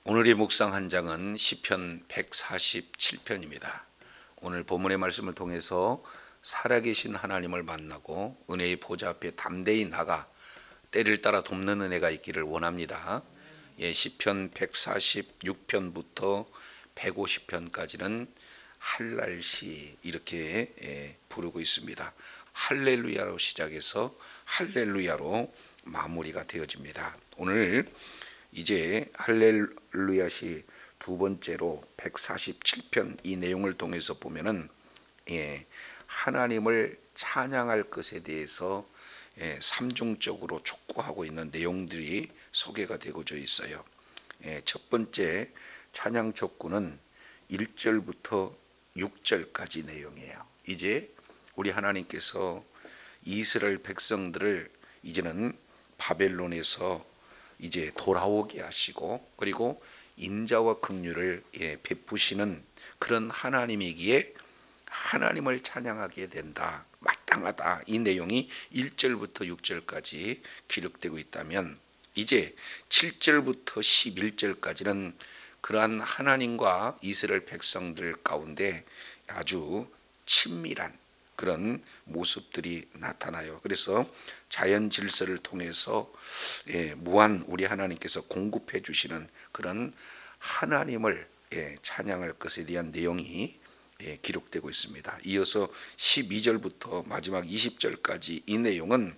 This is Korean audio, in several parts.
오늘의 묵상 한 장은 시편 147편입니다. 오늘 본문의 말씀을 통해서 살아계신 하나님을 만나고 은혜의 보좌 앞에 담대히 나가 때를 따라 돕는 은혜가 있기를 원합니다. 시편 146편부터 150편까지는 할랄시 이렇게 부르고 있습니다. 할렐루야로 시작해서 할렐루야로 마무리가 되어집니다. 오늘 이제 할렐루야시 두 번째로 147편 이 내용을 통해서 보면은 하나님을 찬양할 것에 대해서 삼중적으로 촉구하고 있는 내용들이 소개가 되고져 있어요. 첫 번째 찬양 촉구는 1절부터 6절까지 내용이에요. 이제 우리 하나님께서 이스라엘 백성들을 이제는 바벨론에서 이제 돌아오게 하시고 그리고 인자와 긍휼을 베푸시는 그런 하나님이기에 하나님을 찬양하게 된다, 마땅하다, 이 내용이 1절부터 6절까지 기록되고 있다면 이제 7절부터 11절까지는 그러한 하나님과 이스라엘 백성들 가운데 아주 친밀한 그런 모습들이 나타나요. 그래서 자연 질서를 통해서 무한 우리 하나님께서 공급해 주시는 그런 하나님을 찬양할 것에 대한 내용이 기록되고 있습니다. 이어서 12절부터 마지막 20절까지 이 내용은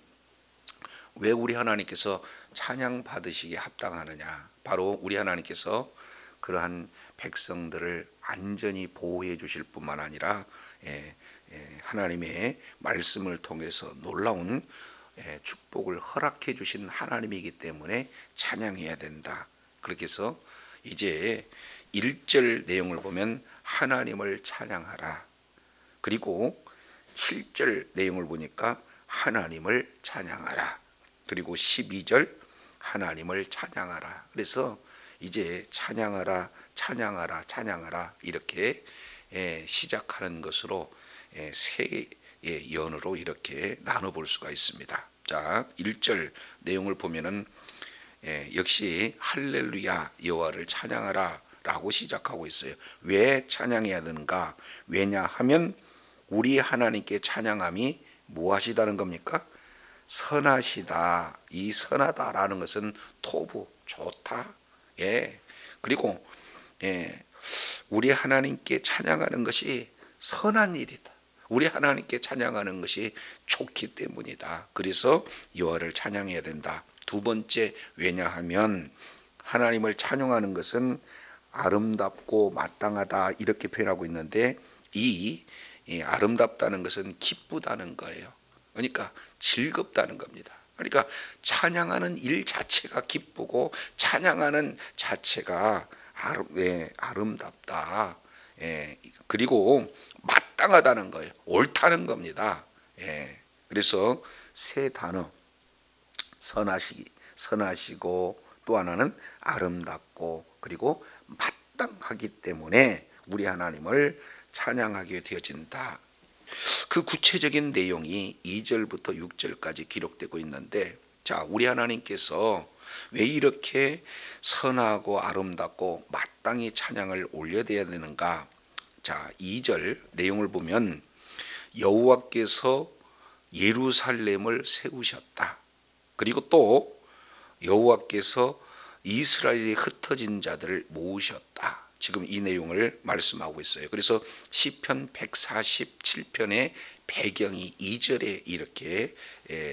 왜 우리 하나님께서 찬양 받으시기에 합당하느냐, 바로 우리 하나님께서 그러한 백성들을 안전히 보호해 주실 뿐만 아니라 하나님의 말씀을 통해서 놀라운 축복을 허락해 주신 하나님이기 때문에 찬양해야 된다. 그렇게 해서 이제 1절 내용을 보면 하나님을 찬양하라, 그리고 7절 내용을 보니까 하나님을 찬양하라, 그리고 12절 하나님을 찬양하라. 그래서 이제 찬양하라, 찬양하라, 찬양하라 이렇게 시작하는 것으로 세 연으로 이렇게 나눠볼 수가 있습니다. 자, 1절 내용을 보면은 역시 할렐루야 여호와를 찬양하라 라고 시작하고 있어요. 왜 찬양해야 되는가? 왜냐하면 우리 하나님께 찬양함이 무엇이다는 겁니까? 선하시다. 이 선하다라는 것은 토부, 좋다. 그리고 우리 하나님께 찬양하는 것이 선한 일이다. 우리 하나님께 찬양하는 것이 좋기 때문이다. 그래서 여호와를 찬양해야 된다. 두 번째, 왜냐하면 하나님을 찬양하는 것은 아름답고 마땅하다 이렇게 표현하고 있는데 이 아름답다는 것은 기쁘다는 거예요. 그러니까 즐겁다는 겁니다. 그러니까 찬양하는 일 자체가 기쁘고 찬양하는 자체가 아름답다. 그리고 마땅하다는 거예요. 옳다는 겁니다. 그래서 세 단어, 선하시고 또 하나는 아름답고 그리고 마땅하기 때문에 우리 하나님을 찬양하게 되어진다. 그 구체적인 내용이 2절부터 6절까지 기록되고 있는데, 자, 우리 하나님께서 왜 이렇게 선하고 아름답고 마땅히 찬양을 올려드려야 되는가? 자, 2절 내용을 보면 여호와께서 예루살렘을 세우셨다. 그리고 또 여호와께서 이스라엘이 흩어진 자들을 모으셨다. 지금 이 내용을 말씀하고 있어요. 그래서 시편 147편의 배경이 2절에 이렇게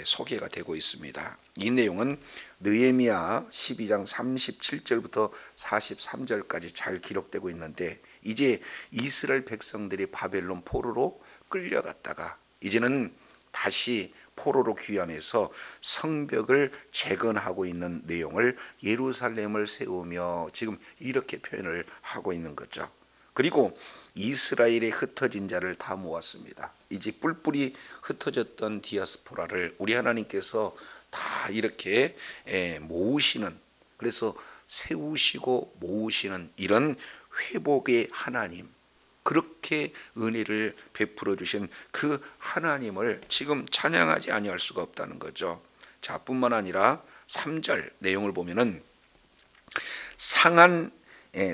소개가 되고 있습니다. 이 내용은 느헤미야 12장 37절부터 43절까지 잘 기록되고 있는데, 이제 이스라엘 백성들이 바벨론 포로로 끌려갔다가 이제는 다시 포로로 귀환해서 성벽을 재건하고 있는 내용을 예루살렘을 세우며 지금 이렇게 표현을 하고 있는 거죠. 그리고 이스라엘에 흩어진 자를 다 모았습니다. 이제 뿔뿔이 흩어졌던 디아스포라를 우리 하나님께서 다 이렇게 모으시는, 그래서 세우시고 모으시는 이런 회복의 하나님, 그렇게 은혜를 베풀어 주신 그 하나님을 지금 찬양하지 아니할 수가 없다는 거죠. 자, 뿐만 아니라 3절 내용을 보면은 상한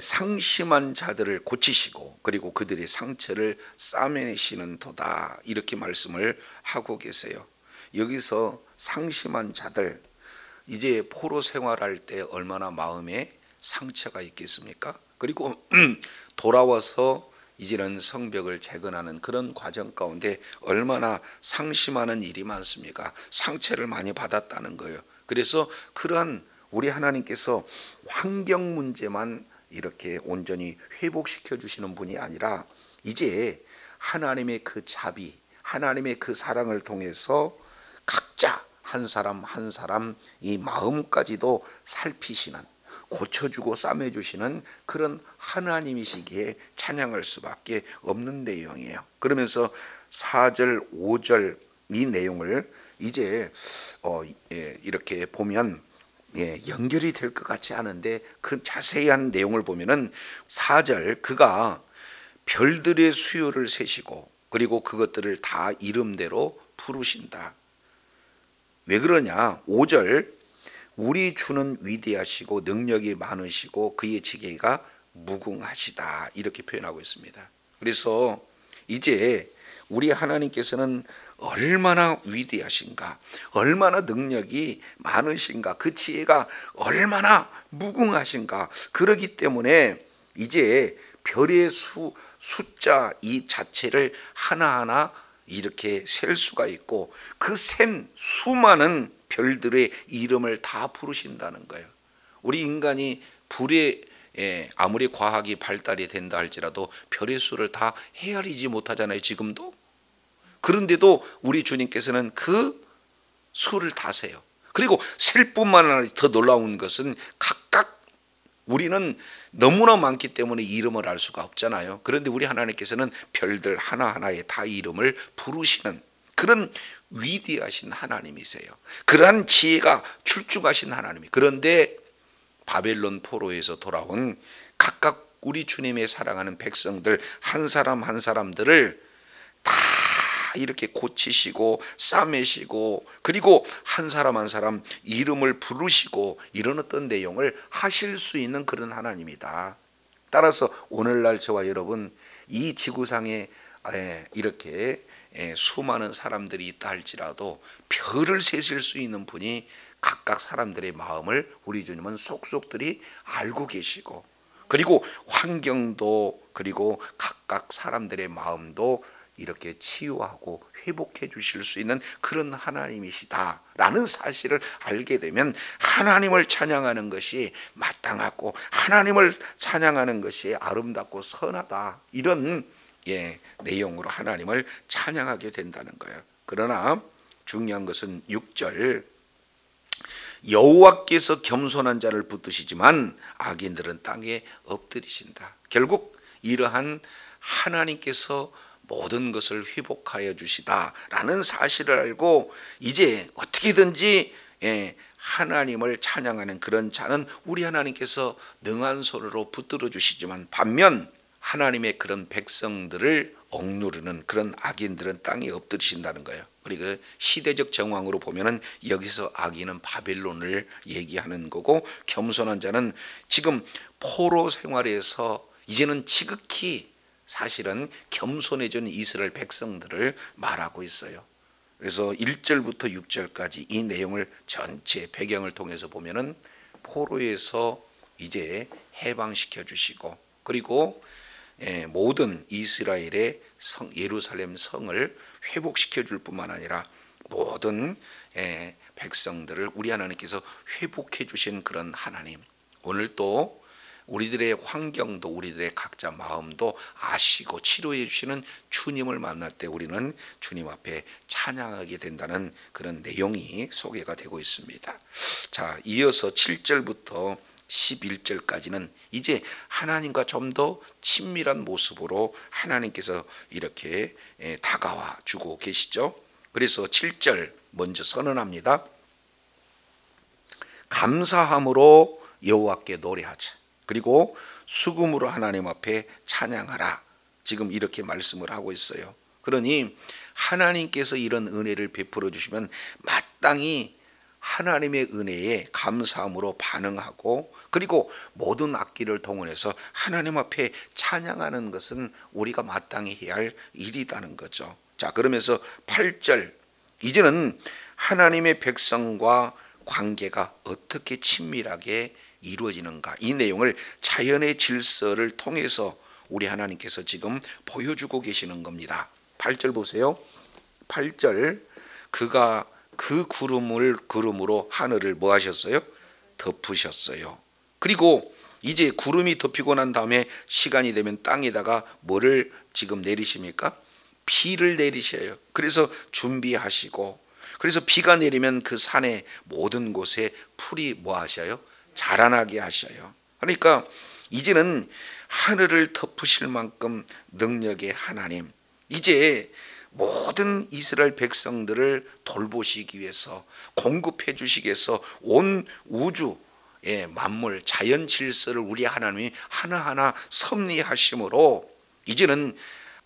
상심한 자들을 고치시고 그리고 그들의 상처를 싸매시는 도다, 이렇게 말씀을 하고 계세요. 여기서 상심한 자들, 이제 포로 생활할 때 얼마나 마음에 상처가 있겠습니까? 그리고 돌아와서 이제는 성벽을 재건하는 그런 과정 가운데 얼마나 상심하는 일이 많습니까? 상처를 많이 받았다는 거예요. 그래서 그러한 우리 하나님께서 환경 문제만 이렇게 온전히 회복시켜 주시는 분이 아니라 이제 하나님의 그 자비, 하나님의 그 사랑을 통해서 각자 한 사람 한 사람 이 마음까지도 살피시는, 고쳐주고 싸매주시는 그런 하나님이시기에 찬양할 수밖에 없는 내용이에요. 그러면서 4절 5절 이 내용을 이제 이렇게 보면 연결이 될 것 같지 않은데 그 자세한 내용을 보면은 4절, 그가 별들의 수요를 세시고 그리고 그것들을 다 이름대로 부르신다. 왜 그러냐? 5절, 우리 주는 위대하시고 능력이 많으시고 그의 지혜가 무궁하시다, 이렇게 표현하고 있습니다. 그래서 이제 우리 하나님께서는 얼마나 위대하신가, 얼마나 능력이 많으신가, 그 지혜가 얼마나 무궁하신가. 그러기 때문에 이제 별의 숫자 이 자체를 하나하나 이렇게 셀 수가 있고 그 센 수많은 별들의 이름을 다 부르신다는 거예요. 우리 인간이 불에 아무리 과학이 발달이 된다 할지라도 별의 수를 다 헤아리지 못하잖아요, 지금도. 그런데도 우리 주님께서는 그 수를 다 세요. 그리고 셀 뿐만 아니라 더 놀라운 것은 각각 우리는 너무나 많기 때문에 이름을 알 수가 없잖아요. 그런데 우리 하나님께서는 별들 하나하나에 다 이름을 부르시는 그런 위대하신 하나님이세요. 그러한 지혜가 출중하신 하나님이. 그런데 바벨론 포로에서 돌아온 각각 우리 주님의 사랑하는 백성들 한 사람 한 사람들을 다 이렇게 고치시고 싸매시고 그리고 한 사람 한 사람 이름을 부르시고 이런 어떤 내용을 하실 수 있는 그런 하나님이다. 따라서 오늘날 저와 여러분 이 지구상에 이렇게 수많은 사람들이 있다 할지라도 별을 세실 수 있는 분이 각각 사람들의 마음을 우리 주님은 속속들이 알고 계시고 그리고 환경도 그리고 각각 사람들의 마음도 이렇게 치유하고 회복해 주실 수 있는 그런 하나님이시다라는 사실을 알게 되면 하나님을 찬양하는 것이 마땅하고 하나님을 찬양하는 것이 아름답고 선하다, 이런 내용으로 하나님을 찬양하게 된다는 거예요. 그러나 중요한 것은 6절, 여호와께서 겸손한 자를 붙드시지만 악인들은 땅에 엎드리신다. 결국 이러한 하나님께서 모든 것을 회복하여 주시다라는 사실을 알고 이제 어떻게든지 하나님을 찬양하는 그런 자는 우리 하나님께서 능한 손으로 붙들어 주시지만 반면 하나님의 그런 백성들을 억누르는 그런 악인들은 땅에 엎드리신다는 거예요. 그리고 시대적 정황으로 보면은 여기서 악인은 바벨론을 얘기하는 거고 겸손한 자는 지금 포로 생활에서 이제는 지극히 사실은 겸손해진 이스라엘 백성들을 말하고 있어요. 그래서 1절부터 6절까지 이 내용을 전체 배경을 통해서 보면은 포로에서 이제 해방시켜 주시고 그리고 모든 이스라엘의 성 예루살렘 성을 회복시켜 줄 뿐만 아니라 모든 백성들을 우리 하나님께서 회복해 주신 그런 하나님, 오늘 또 우리들의 환경도 우리들의 각자 마음도 아시고 치료해 주시는 주님을 만날 때 우리는 주님 앞에 찬양하게 된다는 그런 내용이 소개가 되고 있습니다. 자, 이어서 7절부터 11절까지는 이제 하나님과 좀 더 친밀한 모습으로 하나님께서 이렇게 다가와 주고 계시죠. 그래서 7절 먼저 선언합니다. 감사함으로 여호와께 노래하자. 그리고 수금으로 하나님 앞에 찬양하라. 지금 이렇게 말씀을 하고 있어요. 그러니 하나님께서 이런 은혜를 베풀어 주시면 마땅히 하나님의 은혜에 감사함으로 반응하고 그리고 모든 악기를 동원해서 하나님 앞에 찬양하는 것은 우리가 마땅히 해야 할 일이라는 거죠. 자, 그러면서 8절, 이제는 하나님의 백성과 관계가 어떻게 친밀하게 이루어지는가, 이 내용을 자연의 질서를 통해서 우리 하나님께서 지금 보여주고 계시는 겁니다. 8절 보세요. 8절, 그가 그 구름으로 하늘을 뭐 하셨어요? 덮으셨어요. 그리고 이제 구름이 덮이고 난 다음에 시간이 되면 땅에다가 뭐를 지금 내리십니까? 비를 내리셔요. 그래서 준비하시고, 그래서 비가 내리면 그 산의 모든 곳에 풀이 뭐 하셔요? 자라나게 하셔요. 그러니까 이제는 하늘을 덮으실 만큼 능력의 하나님, 이제 모든 이스라엘 백성들을 돌보시기 위해서, 공급해 주시기 위해서 온 우주의 만물, 자연 질서를 우리 하나님이 하나하나 섭리하심으로 이제는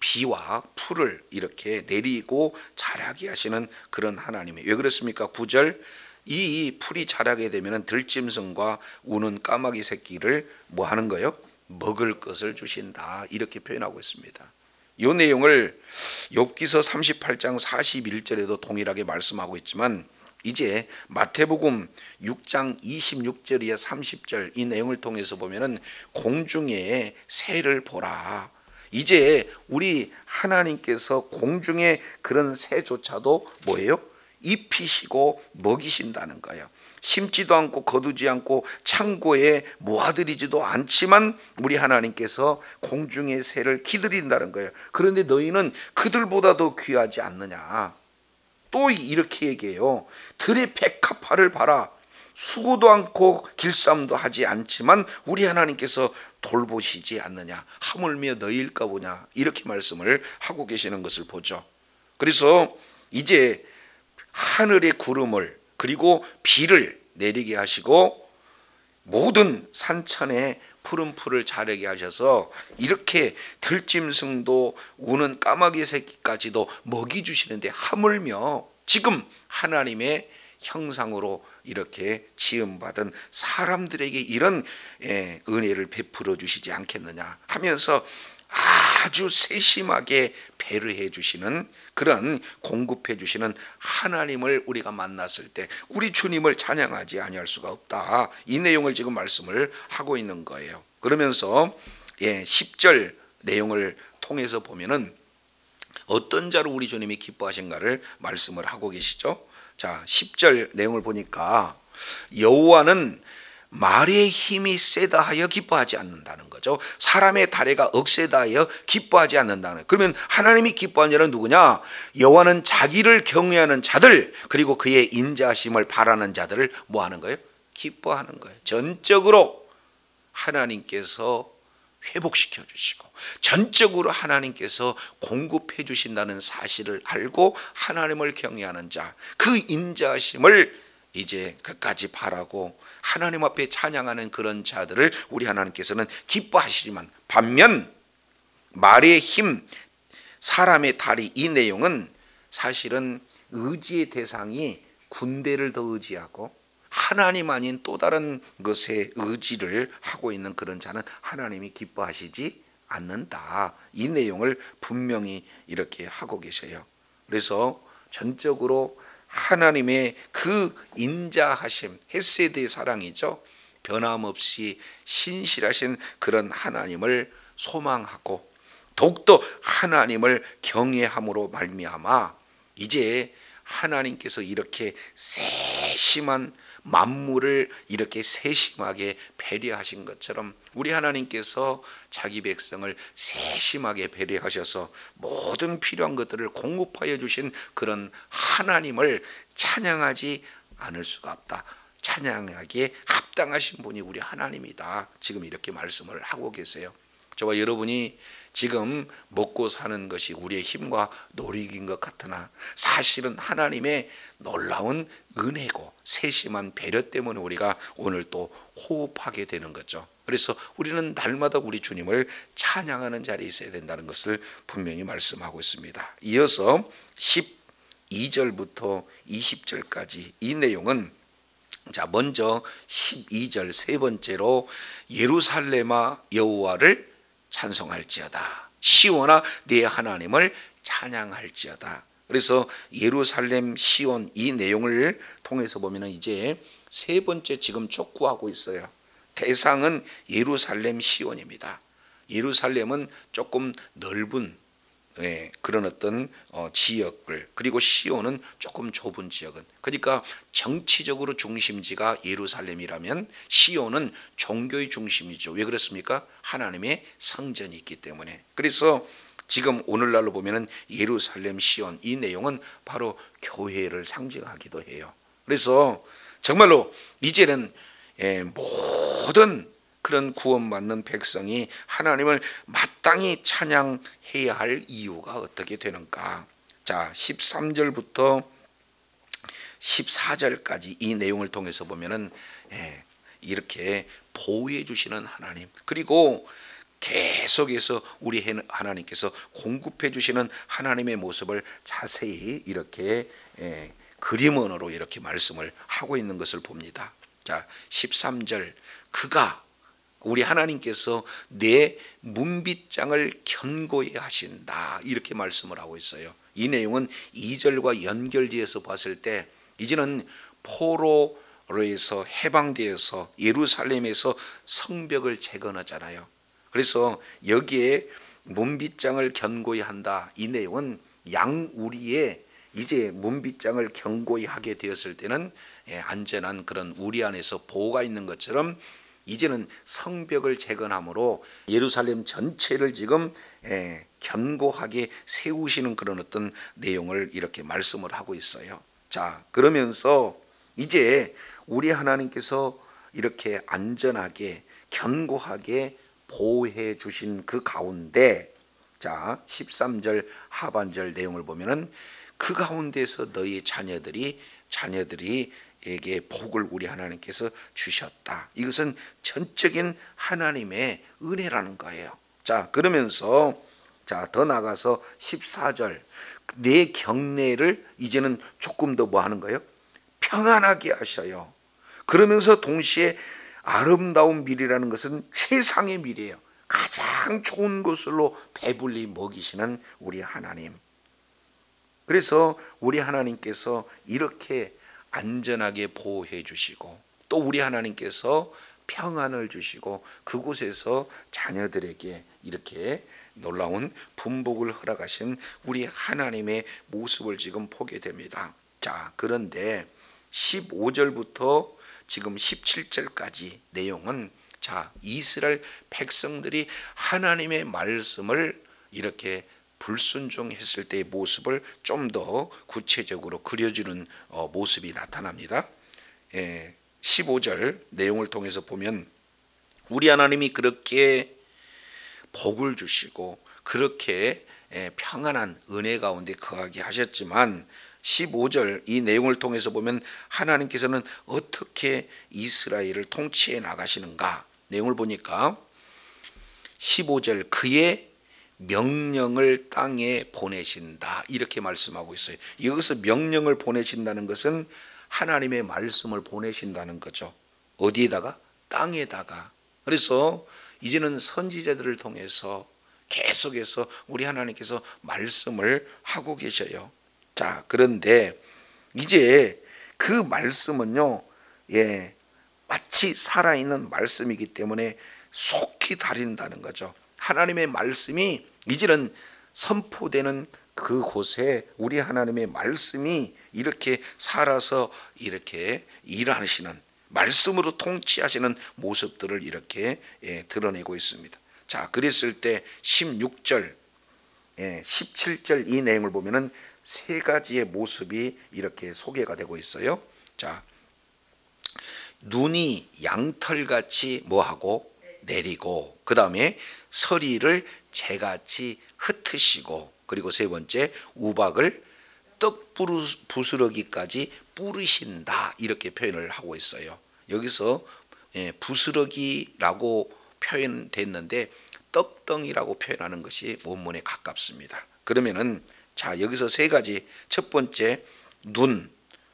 비와 풀을 이렇게 내리고 자라게 하시는 그런 하나님이, 왜 그렇습니까? 9절, 이 풀이 자라게 되면 들짐승과 우는 까마귀 새끼를 뭐 하는 거예요? 먹을 것을 주신다, 이렇게 표현하고 있습니다. 이 내용을 욥기서 38장 41절에도 동일하게 말씀하고 있지만, 이제 마태복음 6장 26절이야 30절 이 내용을 통해서 보면은 공중의 새를 보라. 이제 우리 하나님께서 공중의 그런 새조차도 뭐예요? 입히시고 먹이신다는 거예요. 심지도 않고 거두지 않고 창고에 모아들이지도 않지만 우리 하나님께서 공중의 새를 기들인다는 거예요. 그런데 너희는 그들보다도 귀하지 않느냐. 또 이렇게 얘기해요. 들의 백합화를 봐라. 수고도 않고 길쌈도 하지 않지만 우리 하나님께서 돌보시지 않느냐. 하물며 너희일까 보냐. 이렇게 말씀을 하고 계시는 것을 보죠. 그래서 이제 하늘의 구름을 그리고 비를 내리게 하시고 모든 산천에 푸른 풀을 자라게 하셔서 이렇게 들짐승도 우는 까마귀 새끼까지도 먹이 주시는데, 하물며 지금 하나님의 형상으로 이렇게 지음받은 사람들에게 이런 은혜를 베풀어 주시지 않겠느냐 하면서 아주 세심하게 배려해 주시는, 그런 공급해 주시는 하나님을 우리가 만났을 때 우리 주님을 찬양하지 아니할 수가 없다. 이 내용을 지금 말씀을 하고 있는 거예요. 그러면서 10절 내용을 통해서 보면은 어떤 자로 우리 주님이 기뻐하신가를 말씀을 하고 계시죠. 자, 10절 내용을 보니까 여호와는 말의 힘이 세다 하여 기뻐하지 않는다는 거죠. 사람의 다리가 억세다 하여 기뻐하지 않는다는 거예요. 그러면 하나님이 기뻐하는 자는 누구냐? 여호와는 자기를 경외하는 자들, 그리고 그의 인자하심을 바라는 자들을 뭐 하는 거예요? 기뻐하는 거예요. 전적으로 하나님께서 회복시켜 주시고 전적으로 하나님께서 공급해 주신다는 사실을 알고 하나님을 경외하는 자, 그 인자하심을 이제 끝까지 바라고 하나님 앞에 찬양하는 그런 자들을 우리 하나님께서는 기뻐하시지만, 반면 말의 힘, 사람의 다리, 이 내용은 사실은 의지의 대상이 군대를 더 의지하고 하나님 아닌 또 다른 것에 의지를 하고 있는 그런 자는 하나님이 기뻐하시지 않는다. 이 내용을 분명히 이렇게 하고 계셔요. 그래서 전적으로 하나님의 그 인자하심, 헤세드의 사랑이죠. 변함없이 신실하신 그런 하나님을 소망하고 더욱더 하나님을 경외함으로 말미암아 이제 하나님께서 이렇게 세심한 만물을 이렇게 세심하게 배려하신 것처럼 우리 하나님께서 자기 백성을 세심하게 배려하셔서 모든 필요한 것들을 공급하여 주신 그런 하나님을 찬양하지 않을 수가 없다. 찬양하기에 합당하신 분이 우리 하나님이다. 지금 이렇게 말씀을 하고 계세요. 저와 여러분이 지금 먹고 사는 것이 우리의 힘과 노력인 것 같으나 사실은 하나님의 놀라운 은혜고 세심한 배려 때문에 우리가 오늘 또 호흡하게 되는 거죠. 그래서 우리는 날마다 우리 주님을 찬양하는 자리에 있어야 된다는 것을 분명히 말씀하고 있습니다. 이어서 12절부터 20절까지 이 내용은 자, 먼저 12절 세 번째로 예루살렘아 여호와를 찬송할지어다. 시온아 네 하나님을 찬양할지어다. 그래서 예루살렘 시온 이 내용을 통해서 보면은 이제 세 번째 지금 촉구하고 있어요. 대상은 예루살렘 시온입니다. 예루살렘은 조금 넓은 그런 어떤 지역을, 그리고 시온은 조금 좁은 지역은, 그러니까 정치적으로 중심지가 예루살렘이라면 시온은 종교의 중심이죠. 왜 그렇습니까? 하나님의 성전이 있기 때문에. 그래서 지금 오늘날로 보면은 예루살렘 시온 이 내용은 바로 교회를 상징하기도 해요. 그래서 정말로 이제는 모든 그런 구원받는 백성이 하나님을 마땅히 찬양해야 할 이유가 어떻게 되는가? 자, 13절부터 14절까지 이 내용을 통해서 보면은 이렇게 보호해 주시는 하나님, 그리고 계속해서 우리 하나님께서 공급해 주시는 하나님의 모습을 자세히 이렇게 그림원으로 이렇게 말씀을 하고 있는 것을 봅니다. 자, 13절 그가 우리 하나님께서 내 문빗장을 견고히 하신다 이렇게 말씀을 하고 있어요. 이 내용은 2절과 연결지어서 봤을 때 이제는 포로로에서 해방되어서 예루살렘에서 성벽을 재건하잖아요. 그래서 여기에 문빗장을 견고히 한다 이 내용은 양우리에 이제 문빗장을 견고히 하게 되었을 때는 안전한 그런 우리 안에서 보호가 있는 것처럼 이제는 성벽을 재건함으로 예루살렘 전체를 지금 견고하게 세우시는 그런 어떤 내용을 이렇게 말씀을 하고 있어요. 자, 그러면서 이제 우리 하나님께서 이렇게 안전하게 견고하게 보호해 주신 그 가운데, 자 13절 하반절 내용을 보면은 그 가운데서 너희 자녀들이에게 복을 우리 하나님께서 주셨다. 이것은 전적인 하나님의 은혜라는 거예요. 자, 그러면서 더 나가서 14절 내 경내를 이제는 조금 더 뭐 하는 거예요? 평안하게 하셔요. 그러면서 동시에 아름다운 밀이라는 것은 최상의 밀이에요. 가장 좋은 것으로 배불리 먹이시는 우리 하나님. 그래서 우리 하나님께서 이렇게 안전하게 보호해 주시고 또 우리 하나님께서 평안을 주시고 그곳에서 자녀들에게 이렇게 놀라운 분복을 허락하신 우리 하나님의 모습을 지금 보게 됩니다. 자, 그런데 15절부터 지금 17절까지 내용은 자, 이스라엘 백성들이 하나님의 말씀을 이렇게 불순종했을 때의 모습을 좀 더 구체적으로 그려주는 모습이 나타납니다. 15절 내용을 통해서 보면 우리 하나님이 그렇게 복을 주시고 그렇게 평안한 은혜 가운데 거하게 하셨지만 15절 이 내용을 통해서 보면 하나님께서는 어떻게 이스라엘을 통치해 나가시는가 내용을 보니까 15절 그의 명령을 땅에 보내신다 이렇게 말씀하고 있어요. 여기서 명령을 보내신다는 것은 하나님의 말씀을 보내신다는 거죠. 어디에다가? 땅에다가. 그래서 이제는 선지자들을 통해서 계속해서 우리 하나님께서 말씀을 하고 계셔요. 자, 그런데 이제 그 말씀은요, 마치 살아있는 말씀이기 때문에 속히 달인다는 거죠. 하나님의 말씀이 이제는 선포되는 그곳에 우리 하나님의 말씀이 이렇게 살아서 이렇게 일하시는 말씀으로 통치하시는 모습들을 이렇게 드러내고 있습니다. 자, 그랬을 때 16절, 17절 이 내용을 보면은 세 가지의 모습이 이렇게 소개가 되고 있어요. 자, 눈이 양털같이 뭐하고 내리고, 그 다음에 서리를 재같이 흩으시고, 그리고 세 번째 우박을 떡 부스러기까지 뿌리신다 이렇게 표현을 하고 있어요. 여기서 부스러기라고 표현됐는데 떡덩이라고 표현하는 것이 원문에 가깝습니다. 그러면은 자, 여기서 세 가지, 첫 번째 눈,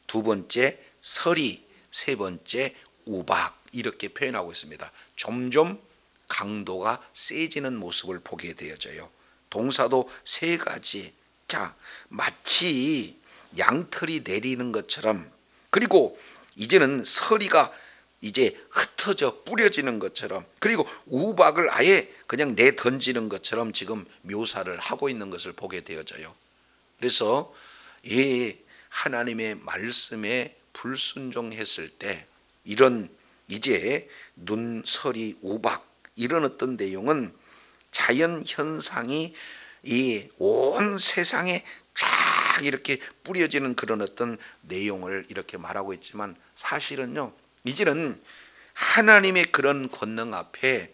두 번째 서리, 세 번째 우박 이렇게 표현하고 있습니다. 점점 강도가 세지는 모습을 보게 되어져요. 동사도 세 가지. 자, 마치 양털이 내리는 것처럼, 그리고 이제는 서리가 이제 흩어져 뿌려지는 것처럼, 그리고 우박을 아예 그냥 내 던지는 것처럼 지금 묘사를 하고 있는 것을 보게 되어져요. 그래서 이 하나님의 말씀에 불순종했을 때 이런 이제 눈서리 우박 이런 어떤 내용은 자연 현상이 이 온 세상에 쫙 이렇게 뿌려지는 그런 어떤 내용을 이렇게 말하고 있지만, 사실은요 이제는 하나님의 그런 권능 앞에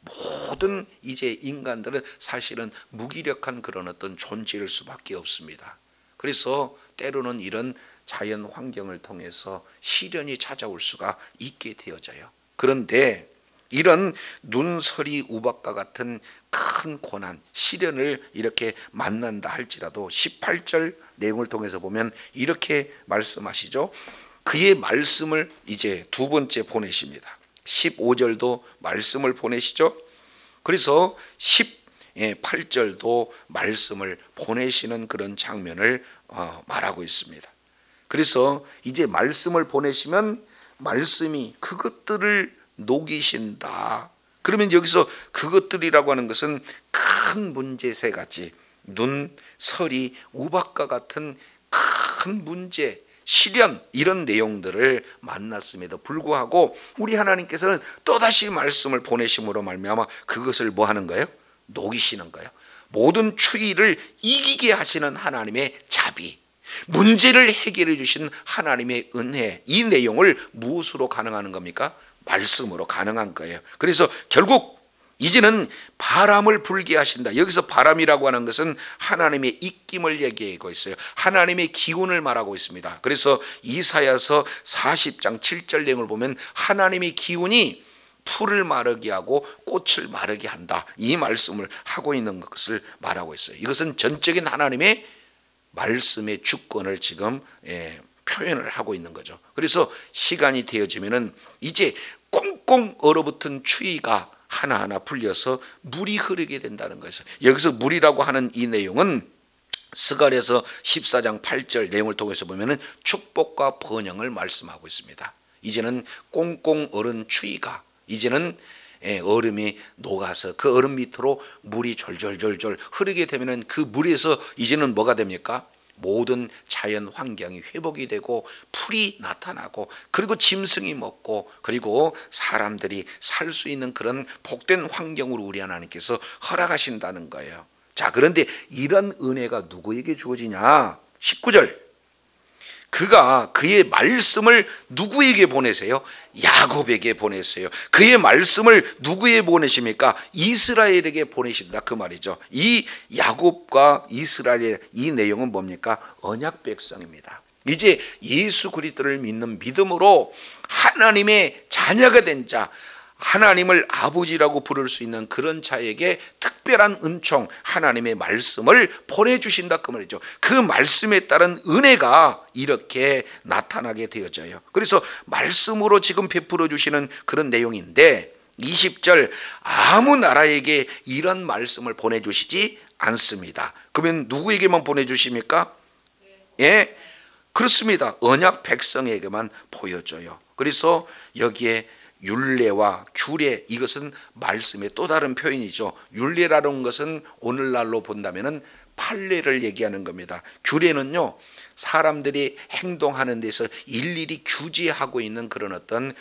모든 이제 인간들은 사실은 무기력한 그런 어떤 존재일 수밖에 없습니다. 그래서 때로는 이런 자연 환경을 통해서 시련이 찾아올 수가 있게 되어져요. 그런데 이런 눈서리 우박과 같은 큰 고난, 시련을 이렇게 만난다 할지라도 18절 내용을 통해서 보면 이렇게 말씀하시죠. 그의 말씀을 이제 두 번째 보내십니다. 15절도 말씀을 보내시죠. 그래서 18절도 말씀을 보내시는 그런 장면을 말하고 있습니다. 그래서 이제 말씀을 보내시면 말씀이 그것들을 녹이신다. 그러면 여기서 그것들이라고 하는 것은 큰 문제 세 가지, 눈, 서리, 우박과 같은 큰 문제, 시련 이런 내용들을 만났음에도 불구하고 우리 하나님께서는 또다시 말씀을 보내심으로 말미암아 그것을 뭐 하는 거예요? 녹이시는 거예요. 모든 추위를 이기게 하시는 하나님의 자비, 문제를 해결해 주신 하나님의 은혜, 이 내용을 무엇으로 가능한 겁니까? 말씀으로 가능한 거예요. 그래서 결국 이제는 바람을 불게 하신다. 여기서 바람이라고 하는 것은 하나님의 입김을 얘기하고 있어요. 하나님의 기운을 말하고 있습니다. 그래서 이사야서 40장 7절 내용을 보면 하나님의 기운이 풀을 마르게 하고 꽃을 마르게 한다. 이 말씀을 하고 있는 것을 말하고 있어요. 이것은 전적인 하나님의 말씀의 주권을 지금 표현을 하고 있는 거죠. 그래서 시간이 되어지면은 이제 꽁꽁 얼어붙은 추위가 하나하나 풀려서 물이 흐르게 된다는 것이죠. 여기서 물이라고 하는 이 내용은 스가랴서 14장 8절 내용을 통해서 보면은 축복과 번영을 말씀하고 있습니다. 이제는 꽁꽁 얼은 추위가 이제는 얼음이 녹아서 그 얼음 밑으로 물이 졸졸졸졸 흐르게 되면은 그 물에서 이제는 뭐가 됩니까? 모든 자연 환경이 회복이 되고 풀이 나타나고, 그리고 짐승이 먹고, 그리고 사람들이 살 수 있는 그런 복된 환경으로 우리 하나님께서 허락하신다는 거예요. 자, 그런데 이런 은혜가 누구에게 주어지냐? 19절, 그가 그의 말씀을 누구에게 보내세요? 야곱에게 보내세요. 그의 말씀을 누구에게 보내십니까? 이스라엘에게 보내신다 그 말이죠. 이 야곱과 이스라엘 이 내용은 뭡니까? 언약 백성입니다. 이제 예수 그리스도를 믿는 믿음으로 하나님의 자녀가 된 자, 하나님을 아버지라고 부를 수 있는 그런 자에게 특별한 은총, 하나님의 말씀을 보내주신다 그 말이죠. 그 말씀에 따른 은혜가 이렇게 나타나게 되어져요. 그래서 말씀으로 지금 베풀어 주시는 그런 내용인데 20절, 아무 나라에게 이런 말씀을 보내주시지 않습니다. 그러면 누구에게만 보내주십니까? 예, 그렇습니다. 언약 백성에게만 보여줘요. 그래서 여기에 율례와 규례, 이것은 말씀의 또 다른 표현이죠. 율례라는 것은 오늘날로 본다면은 판례를 얘기하는 겁니다. 규례는요, 사람들이 행동하는 데서 일일이 규제하고 있는 그런 어떤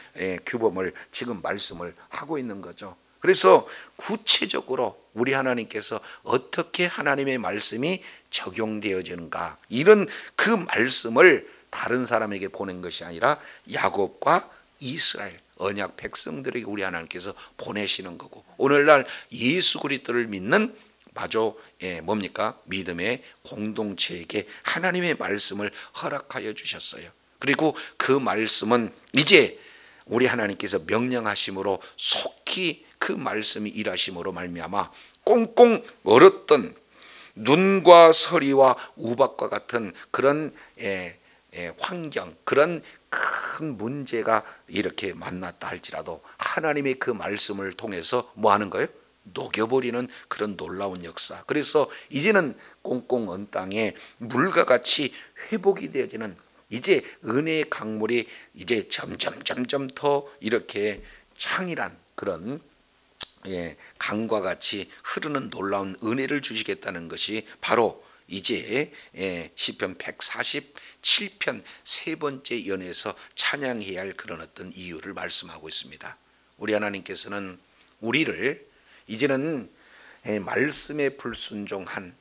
규범을 지금 말씀을 하고 있는 거죠. 그래서 구체적으로 우리 하나님께서 어떻게 하나님의 말씀이 적용되어지는가, 이런 그 말씀을 다른 사람에게 보낸 것이 아니라 야곱과 이스라엘 언약 백성들에게 우리 하나님께서 보내시는 거고, 오늘날 예수 그리스도를 믿는 마저 뭡니까? 믿음의 공동체에게 하나님의 말씀을 허락하여 주셨어요. 그리고 그 말씀은 이제 우리 하나님께서 명령하심으로 속히 그 말씀이 일하심으로 말미암아 꽁꽁 얼었던 눈과 서리와 우박과 같은 그런 환경, 그런 큰 문제가 이렇게 만났다 할지라도 하나님의 그 말씀을 통해서 뭐 하는 거예요? 녹여버리는 그런 놀라운 역사. 그래서 이제는 꽁꽁 언 땅에 물과 같이 회복이 되어지는, 이제 은혜의 강물이 이제 점점 더 이렇게 창일한 그런 강과 같이 흐르는 놀라운 은혜를 주시겠다는 것이 바로 이제 시편 147편 세 번째 연에서 찬양해야 할 그런 어떤 이유를 말씀하고 있습니다. 우리 하나님께서는 우리를 이제는 말씀에 불순종한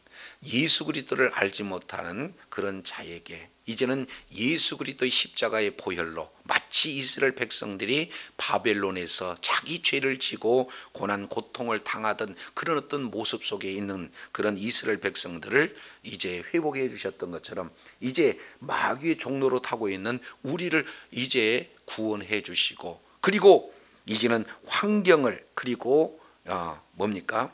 예수 그리스도를 알지 못하는 그런 자에게 이제는 예수 그리스도의 십자가의 보혈로, 마치 이스라엘 백성들이 바벨론에서 자기 죄를 지고 고난 고통을 당하던 그런 어떤 모습 속에 있는 그런 이스라엘 백성들을 이제 회복해 주셨던 것처럼 이제 마귀의 종로로 타고 있는 우리를 이제 구원해 주시고, 그리고 이제는 환경을, 그리고 뭡니까?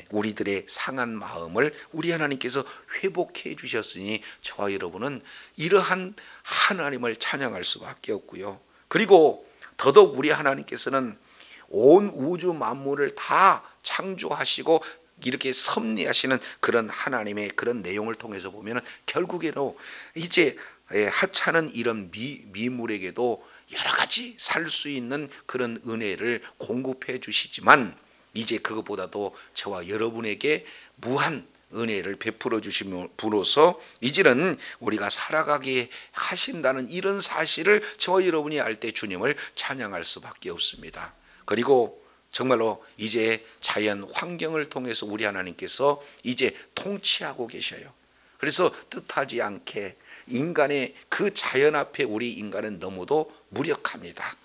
우리들의 상한 마음을 우리 하나님께서 회복해 주셨으니 저와 여러분은 이러한 하나님을 찬양할 수밖에 없고요. 그리고 더더욱 우리 하나님께서는 온 우주 만물을 다 창조하시고 이렇게 섭리하시는 그런 하나님의 그런 내용을 통해서 보면 결국에는 이제 하찮은 이런 미물에게도 여러 가지 살 수 있는 그런 은혜를 공급해 주시지만, 이제 그것보다도 저와 여러분에게 무한 은혜를 베풀어 주심으로써 이제는 우리가 살아가게 하신다는 이런 사실을 저와 여러분이 알 때 주님을 찬양할 수밖에 없습니다. 그리고 정말로 이제 자연 환경을 통해서 우리 하나님께서 이제 통치하고 계셔요. 그래서 뜻하지 않게 인간의 그 자연 앞에 우리 인간은 너무도 무력합니다.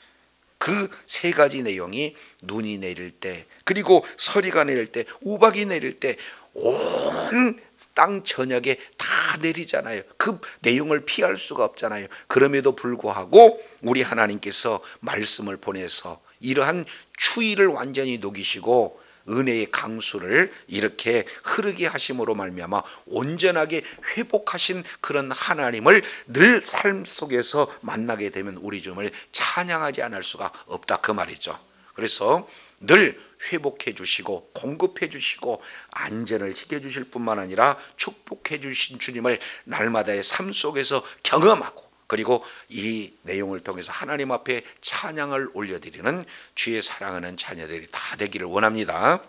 그 세 가지 내용이 눈이 내릴 때, 그리고 서리가 내릴 때, 우박이 내릴 때 온 땅 전역에 다 내리잖아요. 그 내용을 피할 수가 없잖아요. 그럼에도 불구하고 우리 하나님께서 말씀을 보내서 이러한 추위를 완전히 녹이시고 은혜의 강수를 이렇게 흐르게 하심으로 말미암아 온전하게 회복하신 그런 하나님을 늘 삶 속에서 만나게 되면 우리 주님을 찬양하지 않을 수가 없다, 그 말이죠. 그래서 늘 회복해 주시고 공급해 주시고 안전을 지켜주실 뿐만 아니라 축복해 주신 주님을 날마다의 삶 속에서 경험하고, 그리고 이 내용을 통해서 하나님 앞에 찬양을 올려드리는 주의 사랑하는 자녀들이 다 되기를 원합니다.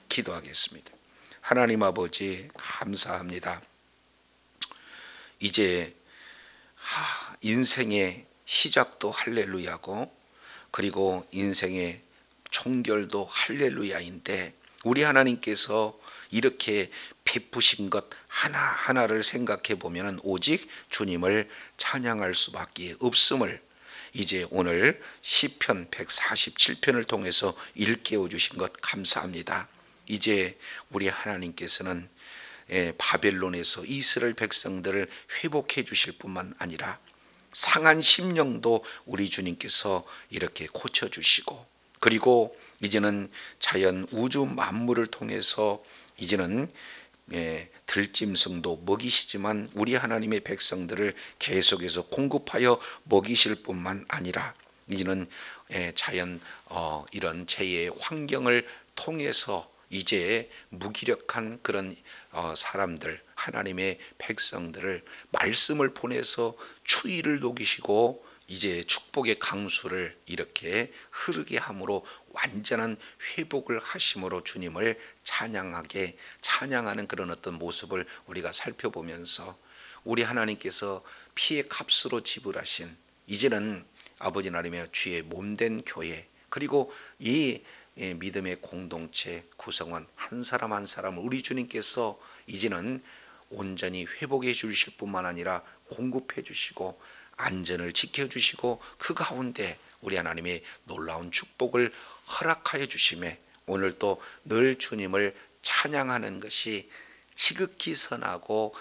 기도하겠습니다. 하나님 아버지 감사합니다. 이제 인생의 시작도 할렐루야고, 그리고 인생의 종결도 할렐루야인데 우리 하나님께서 이렇게 베푸신 것 하나하나를 생각해 보면 오직 주님을 찬양할 수밖에 없음을 이제 오늘 시편 147편을 통해서 일깨워 주신 것 감사합니다. 이제 우리 하나님께서는 바벨론에서 이스라엘 백성들을 회복해 주실 뿐만 아니라 상한 심령도 우리 주님께서 이렇게 고쳐주시고, 그리고 이제는 자연 우주 만물을 통해서 이제는 들짐승도 먹이시지만 우리 하나님의 백성들을 계속해서 공급하여 먹이실 뿐만 아니라 이제는 자연 이런 재해의 환경을 통해서 이제 무기력한 그런 사람들, 하나님의 백성들을 말씀을 보내서 추위를 녹이시고 이제 축복의 강수를 이렇게 흐르게 함으로 완전한 회복을 하심으로 주님을 찬양하는 그런 어떤 모습을 우리가 살펴보면서 우리 하나님께서 피의 값으로 지불하신 이제는 아버지 하나님의 주의 몸된 교회, 그리고 이 믿음의 공동체 구성원 한 사람 한 사람을 우리 주님께서 이제는 온전히 회복해 주실 뿐만 아니라 공급해 주시고 안전을 지켜주시고 그 가운데 우리 하나님의 놀라운 축복을 허락하여 주심에 오늘 또 늘 주님을 찬양하는 것이 지극히 선하고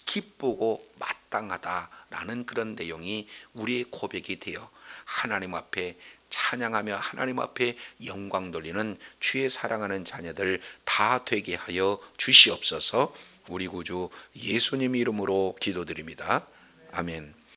기쁘고 마땅하다라는 그런 내용이 우리의 고백이 되어 하나님 앞에 찬양하며 하나님 앞에 영광 돌리는 주의 사랑하는 자녀들 다 되게 하여 주시옵소서. 우리 구주 예수님 이름으로 기도드립니다. 아멘.